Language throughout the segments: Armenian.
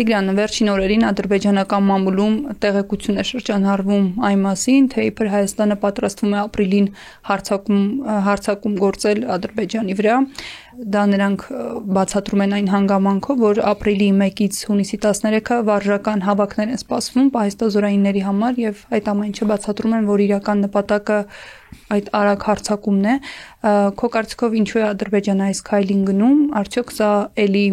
Տիգրան, վերջին օրերին ադրբեջանական մամուլում տեղեկություն է շրջանառվում այն մասին, թե իբր Հայաստանը պատրաստվում է ապրիլին հարձակում գործել Ադրբեջանի վրա։ Դա նրանք բացատրում են այն հանգամանքով, որ ապրիլի 1-ից հունիսի 13-ը վարժական հավաքներ են սպասվում պահեստազորայինների համար եւ այդ ամեն ինչը բացատրում են, որ իրական նպատակը այդ արագ հարձակումն է։ Քո կարծիքով ինչու է Ադրբեջանը այս քայլին գնում, արդյոք սա էլի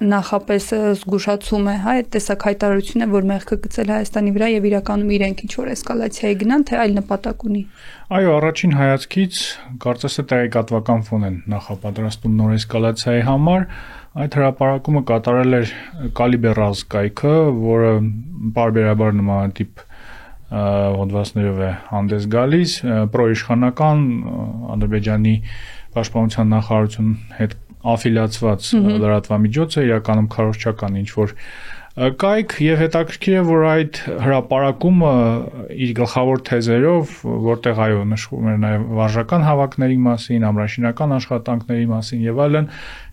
նախապես զգուշացում է, այդ տեսակ հայտարարություն է, որ մեղքը գցել Հայաստանի վրա եւ իրականում իրենք ինչ-որ էսկալացիայի գնան, թե այլ նպատակ ունի։ Այո, առաջին հայացքից կարծես թե տեղեկատվական ֆոն են նախապատրաստում նոր էսկալացիայի համար։ Այդ հրապարակումը կատարել էր Կալիբեր կայքը, որը բարբերաբար նմանատիպ հոդվածներով է հանդես գալիս, պրոիշխանական Ադրբեջանի պաշտպանության նախարարություն հետ աֆիլիացված լրատվամիջոց է, իրականում քարոզչական ինչ-որ կայք, եւ հետաքրքիր է, որ այդ հրապարակումը իր գլխավոր թեզերով, որտեղ այո նշվում էր նաեւ վարժական հավաքների մասին, ամրաշինական աշխատանքների մասին եւ այլն,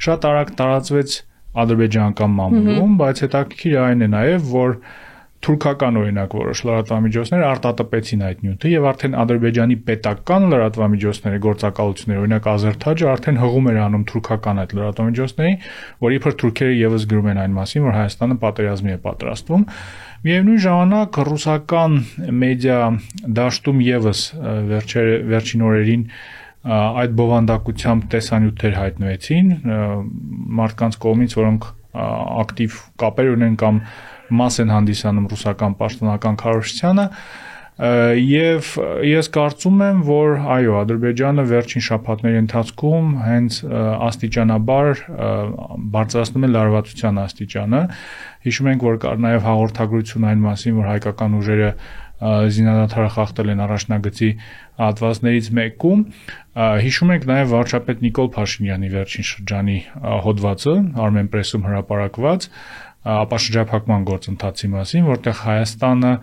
շատ արագ տարածվեց ադրբեջանական մամուլում, բայց հետաքրքիր այն է նաեւ, որ թուրքական օրինակ որոշ լրատվամիջոցներ արտատպեցին այդ նյութը եւ արդեն Ադրբեջանի պետական լրատվամիջոցները գործակալությունները, օրինակ Ազերթաջը արդեն հղում էր անում թուրքական այդ լրատվամիջոցներին, որ իբր թուրքերը եւս գրում են այն մասին, որ Հայաստանը պատերազմի է պատրաստվում։ Միևնույն ժամանակ ռուսական մեդիա դաշտում եւս վերջին օրերին այդ բովանդակությամբ տեսանյութեր հայտնվեցին մարդկանց կողմից, որոնք ակտիվ կապեր ունեն կամ մաս են հանդիսանում ռուսական պաշտոնական քարոզչությանը եւ ես կարծում եմ, որ այո, Ադրբեջանը վերջին շաբաթների ընթացքում հենց աստիճանաբար բարձրացնում է լարվածության աստիճանը։ Հիշում ենք, որ կար նաեւ հաղորդագրություն այն մասին, որ հայկական ուժերը զինադադարը խախտել են առաջնագծի հատվածներից մեկում։ Հիշում ենք նաեւ վարչապետ Նիկոլ Փաշինյանի վերջին շրջանի հոդվածը Armenpress-ում հրապարակված ապաշրջափակման գործընթացի մասին, որտեղ Հայաստանը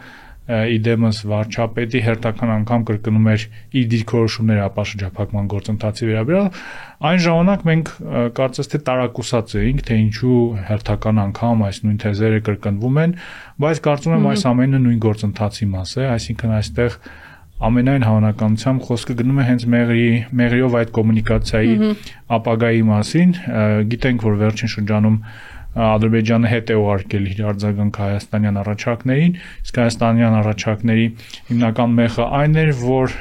իդեմս վարչապետի հերթական անգամ կրկնում էր իր դիրքորոշումները ապաշրջափակման գործընթացի վերաբերյալ, այն ժամանակ մենք կարծես թե տարակուսած էինք, թե ինչու հերթական անգամ այս նույն թեզերը կրկնվում են, բայց կարծում եմ այս ամենը նույն գործընթացի մաս է, այսինքն այստեղ ամենայն հավանականությամբ խոսքը գնում է հենց մեղրիով այդ կոմունիկացիայի ապագայի մասին։ Գիտենք, որ վերջին շրջանում Ադրբեջանը հետ է ուղարկել իր արձագանքը հայաստանյան առաջարկներին, իսկ հայաստանյան առաջարկների հիմնական մեխը այն էր, որ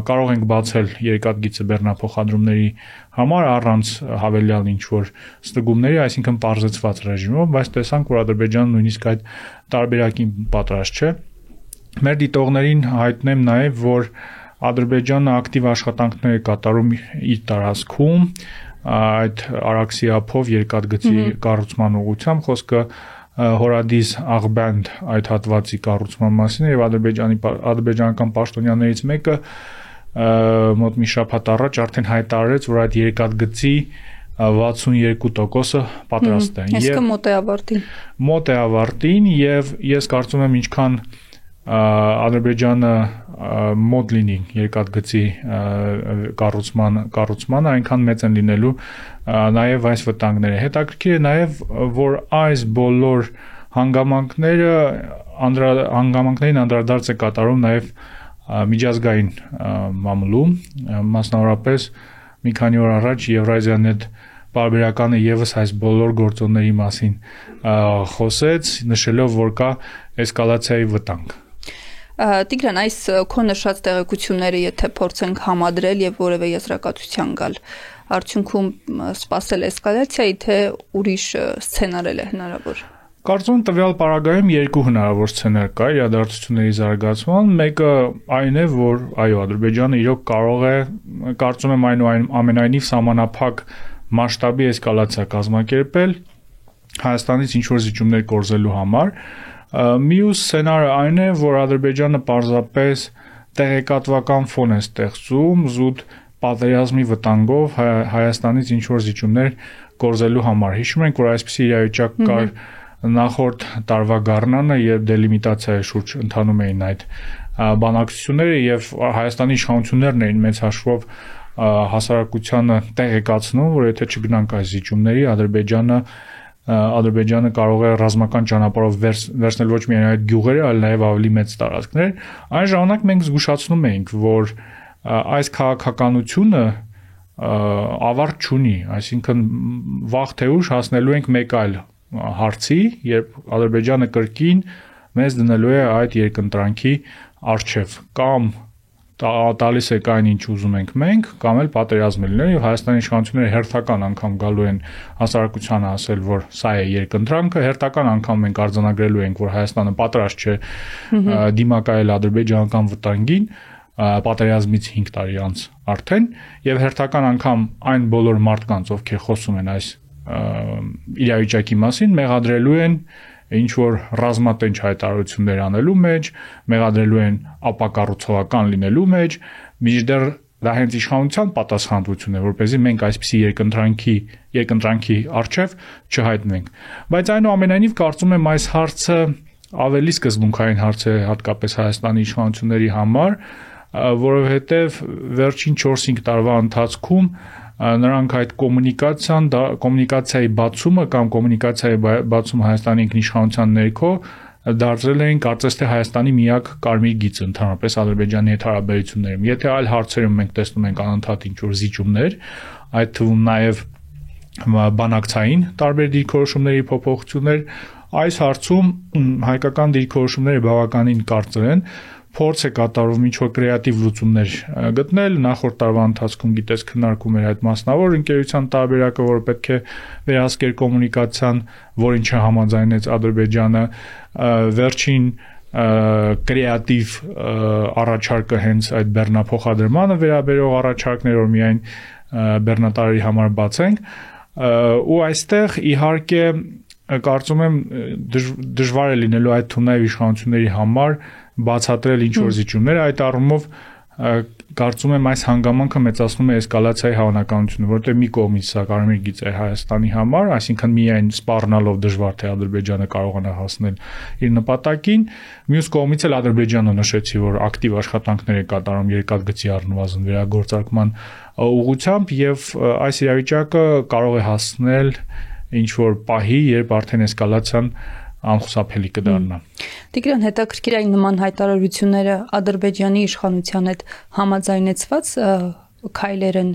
կարող ենք բացել երկաթգիծը բեռնափոխադրումների համար առանց հավելյալ ինչ-որ ստուգումների, այսինքն պարզեցված ռեժիմով, բայց տեսանք, որ Ադրբեջանը նույնիսկ այդ տարբերակին պատրաստ չէ։ Մեր դիտողներին հայտնեմ նաև, որ Ադրբեջանը ակտիվ աշխատանքներ է կատարում իր տարածքում այդ Արաքսիափով երկաթգծի կառուցման ուղղությամբ, խոսքը Հորադիս Աղբանդ այդ հատվածի կառուցման մասին է եւ ադրբեջանական պաշտոնյաներից մեկը մոտ մի շաբաթ առաջ արդեն հայտարարեց, որ այդ երկաթգծի 62%-ը պատրաստ է։ Իսկ մոտ է ավարտին։ Մոտ է ավարտին եւ ես կարծում եմ ինչքան Ադրբեջանը մոտ լինի երկաթգծի կառուցմանը, այնքան մեծ են լինելու նաև այս վտանգները։ Հետաքրքիր է նաև, որ այս բոլոր հանգամանքներին անդրադարձ է կատարում նաև միջազգային մամուլում, մասնավորապես մի քանի օր առաջ Եվրազիաnet Պարբերականը եւս այս բոլոր գործոնների մասին խոսեց, նշելով, որ կա էսկալացիայի վտանգ։ Տիգրան, այս քո նշած տեղեկությունները եթե փորձենք համադրել եւ որևէ եզրակացության գալ, արդյունքում սպասել էսկալացիայի, թե ուրիշ սցենարել է հնարավոր։ Կարծում եմ տվյալ պարագայում երկու հնարավոր սցենար կա իրադարձությունների զարգացման, մեկը այն է, որ այո, Ադրբեջանը իրոք կարող է, կարծում եմ այնուամենայնիվ սահմանափակ մասշտաբի էսկալացիա կազմակերպել Հայաստանից ինչ-որ զիջումներ կորզելու համար։ Մյուս սցենարը այն է, որ Ադրբեջանը պարզապես տեղեկատվական ֆոն է ստեղծում զուտ պատերազմի վտանգով Հայաստանից ինչ-որ զիջումներ կորզելու համար։ Հիշում ենք, որ այսպիսի իրավիճակ կար նախորդ տարվա գարնանը, երբ դելիմիտացիայի շուրջ ընթանում էին այդ բանակցությունները եւ Հայաստանի իշխանություններն էին մեծ հաշվով հասարակությանը տեղեկացնում, որ եթե չգնանք այս զիջումների, Ադրբեջանը Ադրբեջանը կարող է ռազմական ճանապարհով վերցնել ոչ միայն այդ գյուղերը, այլ նաև ավելի մեծ տարածքներ, այն ժամանակ մենք զգուշացնում էինք, որ այս քաղաքականությունը ավարտ չունի, այսինքն վաղ թե ուշ հասնելու ենք մեկ այլ հարցի, երբ Ադրբեջանը կրկին մեզ դնելու է այդ երկընտրանքի առջև, կամ տալիս է այն ինչ ուզում ենք մենք, կամ էլ պատերազմ լինել, եւ Հայաստանի իշխանությունները հերթական անգամ գալու են հասարակությանը ասել, որ սա է երկընտրանքը, հերթական անգամ մենք արձանագրելու ենք, որ Հայաստանը պատրաստ չէ դիմակայել ադրբեջանական վտանգին, պատերազմից 5 տարի անց արդեն, եւ հերթական անգամ այն բոլոր մարդկանց, ովքեր խոսում են այս իրավիճակի մասին, մեղադրելու են ինչ որ ռազմատենչ հայտարարություններ անելու մեջ, մեղադրելու են ապակառուցողական լինելու մեջ, մինչդեռ դա հենց իշխանության պատասխանատվություն է, որպեսզի մենք այսպիսի երկընտրանքի առջև չհայտնվենք։ Բայց այնուամենայնիվ կարծում եմ այս հարցը ավելի սկզբունքային հարց է հատկապես Հայաստանի իշխանությունների համար, որովհետև վերջին 4-5 տարվա ընթացքում նրանք այդ կոմունիկացիայի բացումը կամ կոմունիկացիայի բացումը Հայաստանի ինքնիշխանության ներքո դարձրել էին կարծես թե Հայաստանի միակ կարմիր գիծը ընդհանրապես Ադրբեջանի հետ հարաբերություններում։ Եթե այլ հարցերում մենք տեսնում ենք անընդհատ ինչ-որ զիջումներ, այդ թվում նաև բանակցային տարբեր դիրքորոշումների փոփոխություններ, այս հարցում հայկական դիրքորոշումները բավականին կարճ են, փորձ է կատարվում ինչ-որ կրեատիվ լուծումներ գտնել, նախորդ տարվա ընթացքում գիտես քննարկում էր այդ մասնավոր ընկերության տարբերակը, որը պետք է վերահսկեր կոմունիկացիան, որին չհամաձայնեց Ադրբեջանը, վերջին կրեատիվ առաջարկը հենց այդ բեռնափոխադրմանը վերաբերող առաջարկներ, որ միայն բեռնատարի համար բացենք, ու այստեղ իհարկե կարծում եմ դժվար է լինելու այդ թունայ իշխանությունների համար բացատրել ինչ-որ զիջումներ, այդ առումով կարծում եմ այս հանգամանքը մեծացնում է էսկալացիայի հավանականությունը, որտեղ մի կողմից սա կարմիր գիծ է Հայաստանի համար, այսինքն միայն սպառնալով դժվար թե Ադրբեջանը կարողանա հասնել իր նպատակին, մյուս կողմից էլ Ադրբեջանը նշեցի, որ ակտիվ աշխատանքներ է կատարում երկաթգծի առնվազն վերագործարկման ուղղությամբ եւ այս իրավիճակը կարող է հասնել ինչ որ պահի, երբ արդեն էսկալացիան անխուսափելի կդառնա։ Տիգրան, հետաքրքիր այն նման հայտարարությունները Ադրբեջանի իշխանության հետ համաձայնեցված քայլեր են,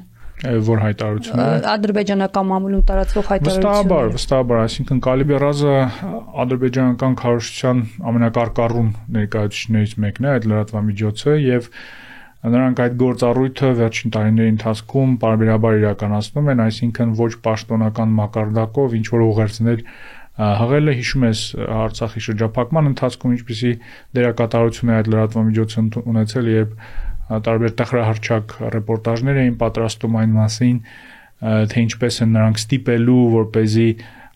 որ հայտարարությունները ադրբեջանական մամուլում տարածվող հայտարարությունները։ Վստահաբար, այսինքն Կալիբերազը ադրբեջանական քարոզչության ամենակարկառուն ներկայացուցիչներից մեկն է, այդ լրատվամիջոցը, եւ նրանք այդ գործառույթը վերջին տարիների ընթացքում պարբերաբար իրականացնում են, այսինքն ոչ պաշտոնական մակարդակով ինչ որ ուղերձներ հղելը, հիշում ես Արցախի շրջափակման ընթացքում ինչպիսի դերակատարություն է այդ լրատվամիջոցը ունեցել, երբ տարբեր տխրահռչակ ռեպորտաժներ էին պատրաստում այն մասին, թե ինչպես են նրանք ստիպելու, որպեսզի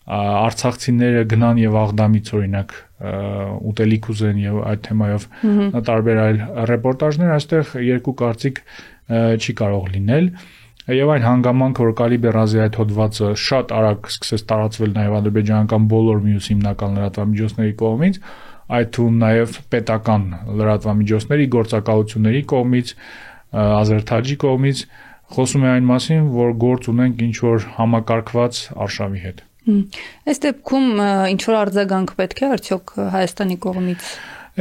արցախցիները գնան եւ Աղդամից օրինակ ուտելիք ուզեն եւ այդ թեմայով տարբեր այլ ռեպորտաժներ, այստեղ երկու կարծիք չի կարող լինել։ Եվ այն հանգամանքը, որ Կալիբերազի այդ հոդվածը շատ արագ սկսեց տարածվել նաև ադրբեջանական բոլոր մյուս հիմնական լրատվամիջոցների կողմից, այդ թվում նաև պետական լրատվամիջոցների գործակալությունների կողմից, Ազերթաջի կողմից, խոսում է այն մասին, որ գործ ունենք ինչ որ համակարգված արշավի հետ։ Այս դեպքում ինչ որ արձագանք պետք է արդյոք Հայաստանի կողմից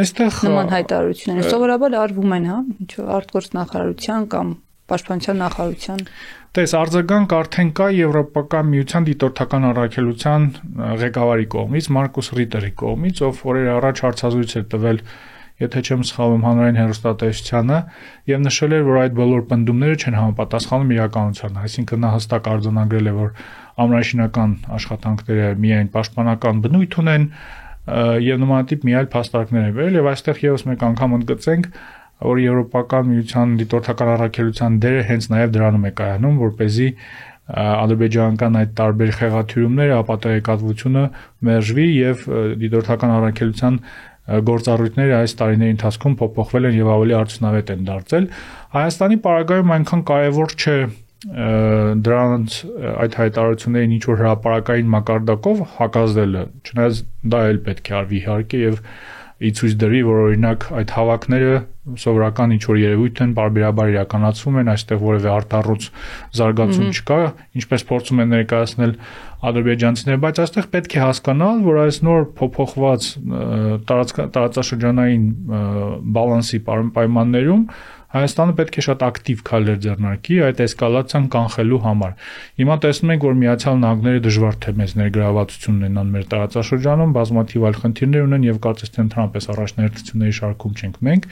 այստեղ նման հայտարարությունները սովորաբար արվում են, հա, ինչ որ արտգործնախարարության կամ Պաշտպանության նախարարության։ Տես արձագանք արդեն կա Եվրոպական միության դիտորդական առաքելության ղեկավարի կողմից, Մարկուս Ռիտերի կողմից, ով օրեր առաջ հարցազրույց էր տվել, եթե չեմ սխալվում, հանրային հեռուստատեսությանը, եւ նշել էր, որ այդ բոլոր պնդումները չեն համապատասխանում իրականությանը, այսինքն նա հստակ արձանագրել է, որ ամրաշինական աշխատանքները միայն պաշտպանական բնույթ ունեն եւ նմանատիպ մի այլ փաստարկներ են վերել, եւ այստեղ եւս մեկ անգամ ընդգծենք, որ Եվրոպական միության դիտորդական առաքելության դերը հենց նաև դրանում է կայանում, որպեսզի ադրբեջանական այդ տարբեր խեղաթյուրումները, ապատեգատվությունը մերժվի եւ դիտորդական առաքելության գործառույթները այս տարիների ընթացքում փոփոխվել են եւ ավելի արդյունավետ են դարձել։ Հայաստանի պարագայում այնքան կարեւոր չէ դրանց այդ հայտարարություններին ինչ որ հրապարակային մակարդակով հակազդելը, չնայած դա էլ պետք է արվի իհարկե եւ ցույց դրի, որ օրինակ այդ հավաքները սովորական ինչ որ երևույթ են, բարբերաբար իրականացվում են, այստեղ որևէ արտառոց զարգացում չկա, ինչպես փորձում են ներկայացնել ադրբեջանցիները, բայց այստեղ պետք է հասկանալ, որ այս նոր փոփոխված տարածաշրջանային բալանսի պայմաններում Հայաստանը պետք է շատ ակտիվ քայլեր ձեռնարկի այդ էսկալացիան կանխելու համար։ Հիմա տեսնում ենք, որ Միացյալ Նահանգները դժվար թե մեծ ներգրավվածություն ունենան մեր տարածաշրջանում, բազմաթիվ այլ խնդիրներ ունեն եւ կարծես թե ընդհանրապես առաջնահերթությունների շարքում չենք մենք։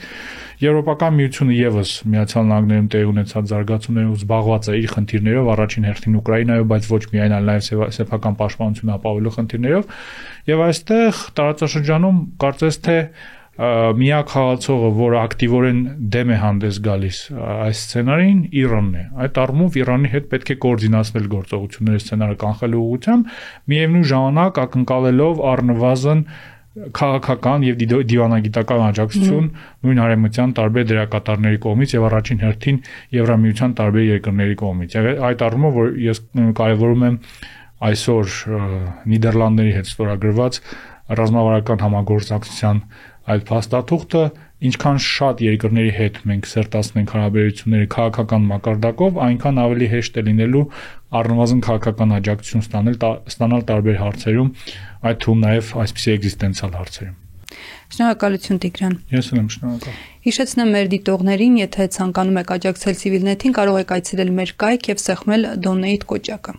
Եվրոպական միությունը եւս Միացյալ Նահանգներում տեղի ունեցած զարգացումներով զբաղված է իր խնդիրներով, առաջին հերթին Ուկրաինայով, բայց ոչ միայն, այլ նաեւ սեփական պաշտպանություն ապավելու խնդիրներով, եւ այստեղ տարածաշրջանում կարծես թե միակ խաղացողը, որը ակտիվորեն դեմ է հանդես գալիս այս սցենարին, Իրանն է։ Այդ առումով Իրանի հետ պետք է կոորդինացնել գործողությունների սցենարը կանխելու ուղղությամբ, միևնույն ժամանակ ակնկալելով առնվազն քաղաքական եւ դիվանագիտական աջակցություն նույն արևմտյան տարբեր դերակատարների կողմից եւ առաջին հերթին Եվրամիության տարբեր երկրների կողմից։ Եվ այդ առումով, որ ես կարևորում եմ այսօր Նիդերլանդների հետ ստորագրված ռազմավարական համագործակցության այդ փաստաթուղթը, ինչքան շատ երկրների հետ մենք սերտացնենք հարաբերությունների քաղաքական մակարդակով, այնքան ավելի հեշտ է լինելու առնվազն քաղաքական աջակցություն ստանալ տարբեր հարցերում, այդ թվում նաև այսպիսի էգզիստենցիալ հարցերում։ Շնորհակալություն Տիգրան։ Ես եմ շնորհակալ։ Հիշեցնեմ մեր դիտողներին, եթե ցանկանում եք աջակցել Civilnet-ին, կարող եք այցելել մեր կայք եւ սեղմել Donate կոճակը։